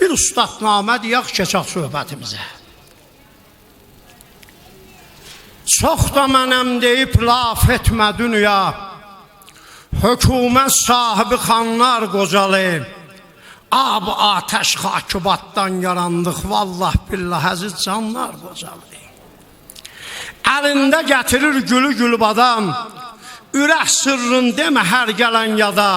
Bir ustadnamə deyək, keçək söhbətimizə. Çox da mənəm deyib laf etmə dünya, hökumət sahibi xanlar qocalı, ab ateş xakibatdan yarandıq, vallah billah əziz canlar qocalı. Əlində gətirir gülü gülbadan, ürək sırrın demə hər gələn yada,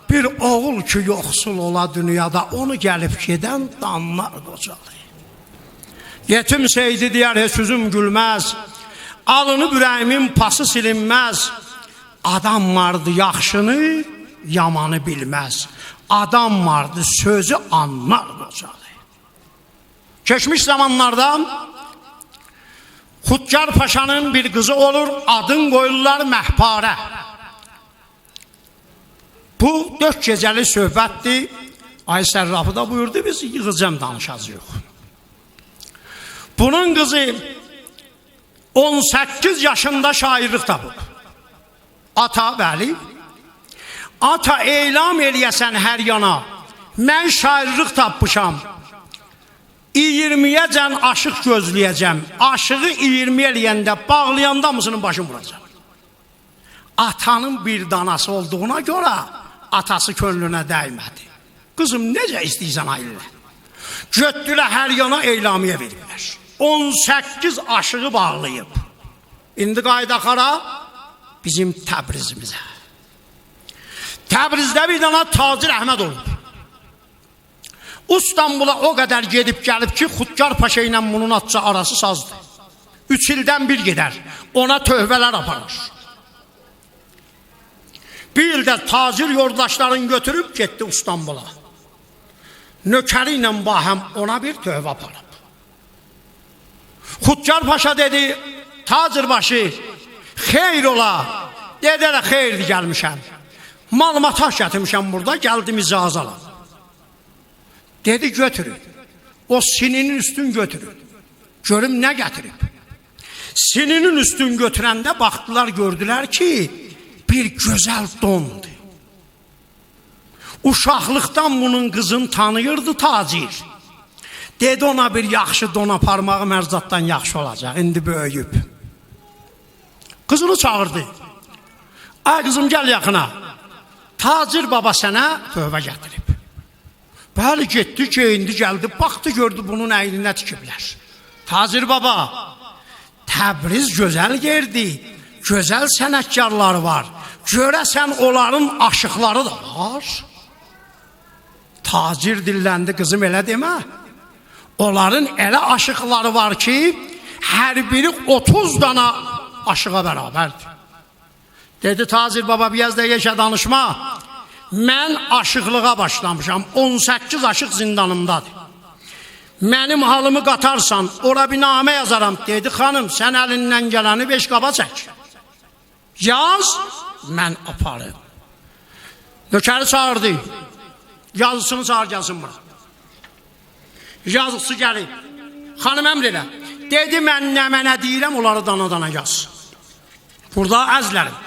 bir oğul ki yoxsul ola dünyada, onu gəlib gedən danlar qocalı. Yetim seydi deyər, heç üzüm gülməz, alınıb ürəyimin pası silinməz, adam vardı yaxşını, yamanı bilməz, adam vardı sözü anlar qocalı. Keçmiş zamanlardan Xudkar Paşanın bir qızı olur, adın qoyurlar Məhparə. Bu 4 gecəli söhbətdir. Ay Sərrafı da buyurdu, biz yığılacam danışacağıq. Bunun qızı 18 yaşında şairlik tapıb. Ata, bəli. Ata, elam eləyəsən hər yana, mən şairlik tapmışam. 20-yəcən aşıq gözləyəcəm. Aşığı 20 eləyəndə, bağlayanda mısının başını vuracaq. Atanın bir danası olduğuna görə atası könlünə dəymədi. Qızım, necə istəyirsən ailə? Götdülər hər yana eylamiyə verirlər. 18 aşığı bağlayıb. İndi qayda xara bizim Təbrizimizə. Təbrizdə bir dana Tacir Əhməd olub. İstanbula o qədər gedib gəlib ki, Xudkar Paşa ilə bunun atça arası sazdır. 3 ildən bir gedər, ona tövbələr aparır. Bir ildə tacir yoldaşlarını götürüb getdi İstanbula. Nökəri ilə bahəm ona bir tövbə aparıb. Xudkar Paşa dedi, tacir başı, xeyr ola. Dedi, elə xeyirdir gəlmişəm. Malumata gətirmişəm burada, gəldim icazə alam. Dedi, götürün. O sininin üstün götürün. Görüm nə gətirib. Sininin üstün götürəndə baxdılar, gördülər ki, bir gözəl dondur. Uşaqlıqdan bunun qızını tanıyırdı tacir. Dedi, ona bir yaxşı don aparmağı mərzatdan yaxşı olacaq, indi böyüyüb. Qızını çağırdı. Ay qızım, gəl yaxına. Tacir baba sənə tövbə gətirib. Bəli, getdi, geyindi, gəldi, baxdı, gördü bunun əyninə tikiblər. Tacir baba, Təbriz gözəl yerdi, gözəl sənətkarları var. Görəsən onların aşıqları da var. Tacir dilləndi, qızım elə demə. Onların elə aşıqları var ki, hər biri 30 dana aşığa bərabərdir. Dedi, Tacir baba, biraz da yaşa danışma. Mən aşıqlığa başlamışam, 18 aşıq zindanımdadır. Mənim halımı qatarsan, ora bir namə yazaram. Dedi, xanım, sən əlindən gələni 5 qaba çək. Yaz, mən aparım. Nökəri çağırdı. Yazısını çağır, gəlsin bura. Yazısı gəlib. Xanım, əmr elə. Dedi, mən nə mənə deyirəm, onları dana-dana yaz. Burada əzlərim.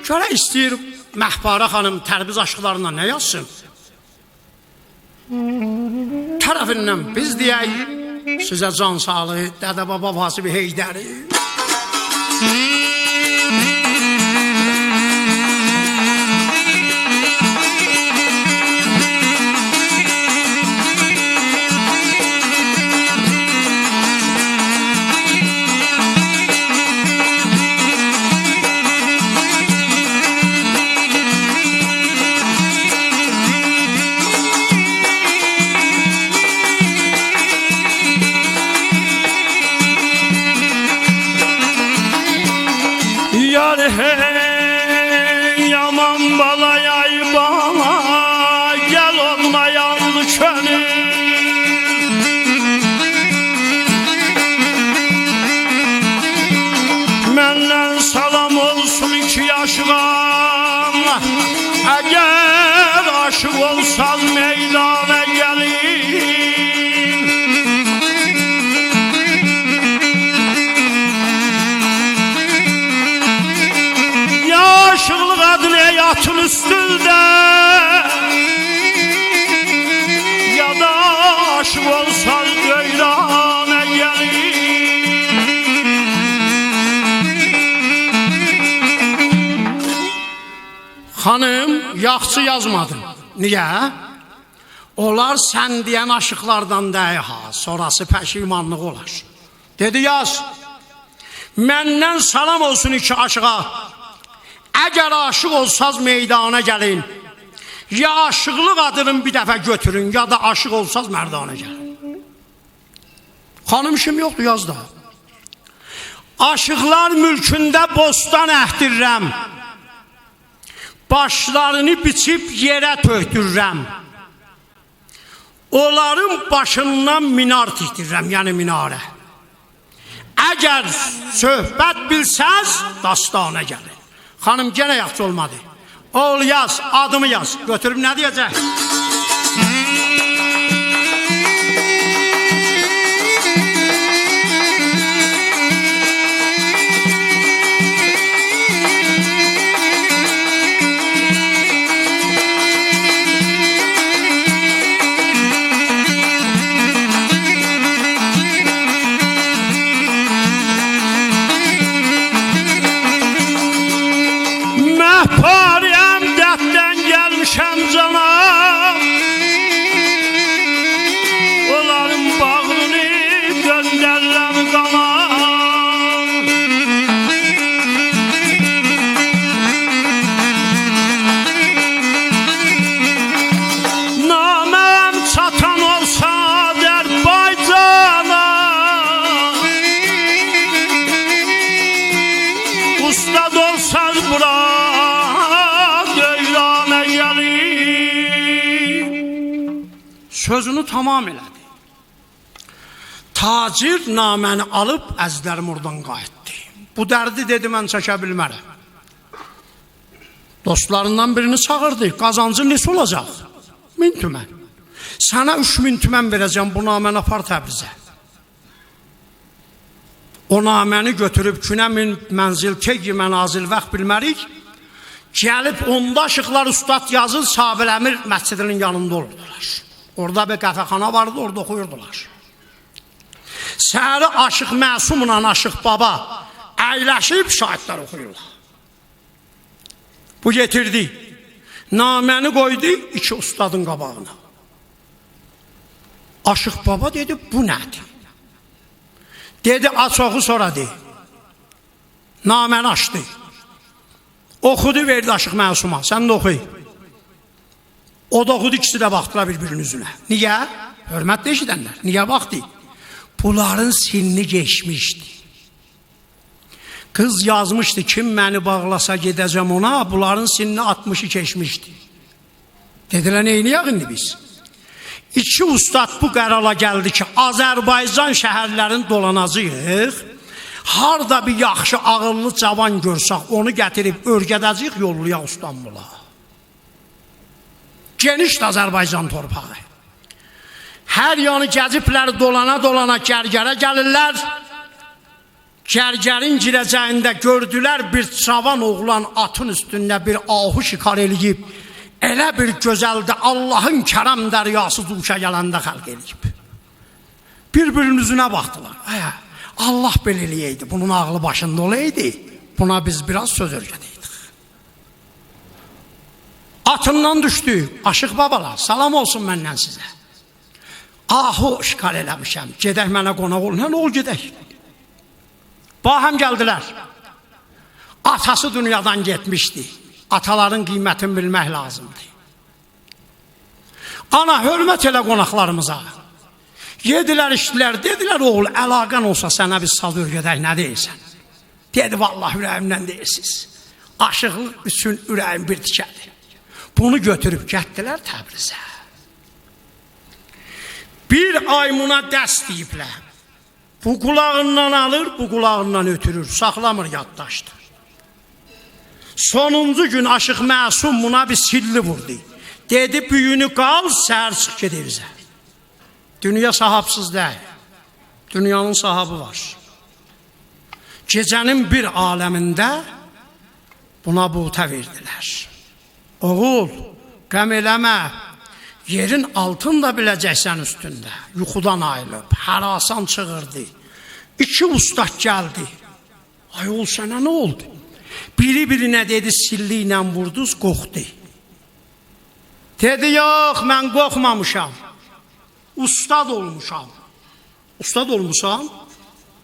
Görə istəyir Məhparə xanım Tərbiz aşıqlarından nə yazsın? Tərəfindən biz deyək, sizə can sağlığı, Dədə Baba Vasif Heydəri. Hey yaman bala yay bala, gel olmayan könül. Məndən salam olsun 2 yaşıqam, əgər aşıq olsan meydana gəlin. Aşıqlıq adlı həyatın üstündə Xanım, yaxşı yazmadın. Niyə? Onlar sən deyən aşıqlardan deyil ha, sonrası pəşimanlıq olar. Dedi, yaz. Məndən salam olsun iki aşığa. Əgər aşıq olsaz meydana gəlin. Ya aşıqlıq adını bir dəfə götürün, ya da aşıq olsaz mərdana gəlin. Xanım işim yoxdur, yaz da. Aşıqlar mülkündə bostan əhdirrəm. Başlarını biçib yerə tökdürrəm. Onların başından minar tikdirrəm, yəni minarə. Əgər söhbət bilsəz, dastana gəlin. Xanım, genə yaxşı olmadı. Oğul yaz, adımı yaz. Götürüb nə deyəcək? Məhpariyəm, dərddən gəlmişəm cana. Onların bağrını göndərirəm qana. Naməm çatan olsa Azərbaycana. Ustad olsaz bura Sözünü tamam elədi. Tacir naməni alıb əzlərim oradan qayıtdı. Bu dərdi dedi, mən çəkə bilmərəm. Dostlarından birini çağırdı. Qazancı nesi olacaq? 1000 tümən. Sənə 3000 tümən verəcəm, bu naməni apar Təbrizə. O naməni götürüb günə min mənzil, tegi mənazil vaxt bilmərik. Gəlib onda aşıqlar ustad yazır, Sabiləmir məscidinin yanında olurdular. Orada bir qəfəxana vardı, orada oxuyurdular. Səhəri Aşıq Məsumla Aşıq Baba əyləşib şahidlər oxuyurlar. Bu getirdi, naməni qoydu iki ustadın qabağına. Aşıq Baba dedi, bu nədir? Dedi, aç oxu sonra de. Naməni açdı. Oxudu, verdi Aşıq Məsuma, sən də oxuy. O da oxudu, ikisi də baxdılar bir-birinin üzünə. Niyə? Hörmətlə eşidənlər. Niyə baxdı? Bunların sinni geçmişdi. Qız yazmışdı, kim məni bağlasa gedəcəm ona, bunların sinni 60'ı keçmişdi. Dedilər, neyniyək indi biz? İki ustad bu qərara gəldi ki, Azərbaycan şəhərlərini dolanacağıq. Harda bir yaxşı, ağıllı cavan görsək, onu gətirib örgədəcəyik, yollayaq İstanbula. Geniş Azərbaycan torpağı. Hər yanı gəziblər, dolana Gərgərə gəlirlər. Gərgərin girəcəyində gördülər bir cavan oğlan atın üstündə bir ahu şikar eləyib. Elə bir gözəldə Allahın kərəm dəryası duşa gələndə xəlq eləyib. Bir-birinin üzünə baxdılar. Allah belə eləyəydi, bunun ağlı başında olaydı, buna biz biraz söz örgədəydik. Atından düşdü, Aşıq babalar, salam olsun məndən sizə. Ahu şikar eləmişəm, gedək mənə qonaq olun, nə ol gedək. Bahəm gəldilər. Atası dünyadan getmişdi. Ataların qiymətini bilmək lazımdır. Ana, hörmət elə qonaqlarımıza. Yedilər, içdilər, dedilər, oğul, əlaqən olsa sənə biz saz örgədək, nə deyirsən? Dedi, vallahi ürəyimdən deyirsiniz. Aşıqlıq üçün ürəyim bir tikədir. Bunu götürüb gətdilər Təbrizə. Bir aymuna dəst deyiblər. Bu qulağından alır, bu qulağından ötürür, saxlamır, yaddaşdır. Sonuncu gün Aşıq Məsum buna bir silli vurdu. Dedi, büyünü qal, səhər çıx get evizə. Dünya sahabsız deyil. Dünyanın sahabı var. Gecənin bir aləmində buna buğta verdilər. Oğul, qəm eləmə, yerin altında biləcəksən üstündə. Yuxudan ayılıb, hərasan çığırdı. İki ustad gəldi. Ay ol, sənə nə oldu? Biri-birinə dedi, silli ilə vurduz, qorxdu. Dedi, yox, mən qorxmamışam. Ustad olmuşam. Ustad olmuşam.